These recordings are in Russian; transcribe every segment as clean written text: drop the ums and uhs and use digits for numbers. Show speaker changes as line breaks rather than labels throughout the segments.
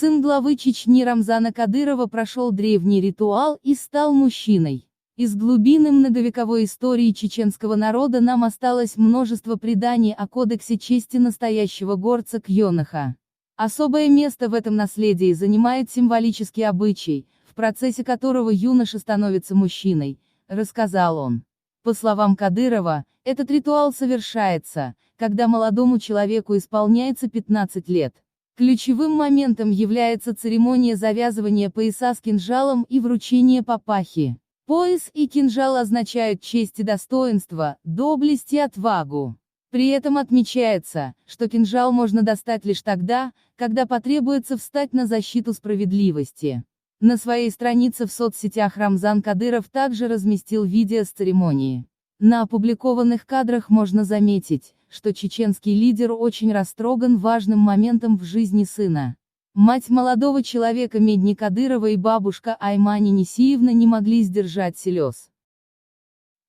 Сын главы Чечни Рамзана Кадырова прошел древний ритуал и стал мужчиной. Из глубины многовековой истории чеченского народа нам осталось множество преданий о кодексе чести настоящего горца Кьонаха. Особое место в этом наследии занимает символический обычай, в процессе которого юноша становится мужчиной, рассказал он. По словам Кадырова, этот ритуал совершается, когда молодому человеку исполняется 15 лет. Ключевым моментом является церемония завязывания пояса с кинжалом и вручения папахи. Пояс и кинжал означают честь и достоинство, доблесть и отвагу. При этом отмечается, что кинжал можно достать лишь тогда, когда потребуется встать на защиту справедливости. На своей странице в соцсетях Рамзан Кадыров также разместил видео с церемонии. На опубликованных кадрах можно заметить, что чеченский лидер очень растроган важным моментом в жизни сына. Мать молодого человека Медни Кадырова и бабушка Аймани Несиевна не могли сдержать слез.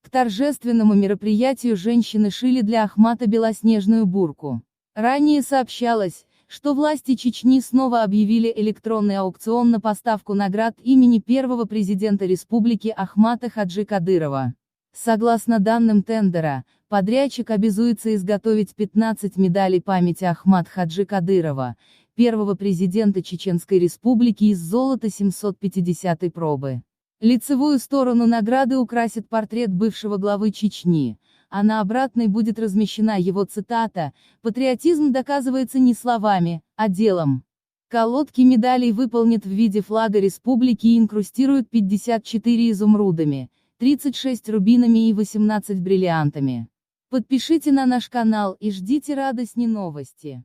К торжественному мероприятию женщины шили для Ахмата белоснежную бурку. Ранее сообщалось, что власти Чечни снова объявили электронный аукцион на поставку наград имени первого президента республики Ахмата Хаджи Кадырова. Согласно данным тендера, подрядчик обязуется изготовить 15 медалей памяти Ахмат Хаджи Кадырова, первого президента Чеченской Республики из золота 750-й пробы. Лицевую сторону награды украсит портрет бывшего главы Чечни, а на обратной будет размещена его цитата: «Патриотизм доказывается не словами, а делом». Колодки медалей выполнят в виде флага республики и инкрустируют 54 изумрудами, 36 рубинами и 18 бриллиантами. Подпишите на наш канал и ждите радостные новости.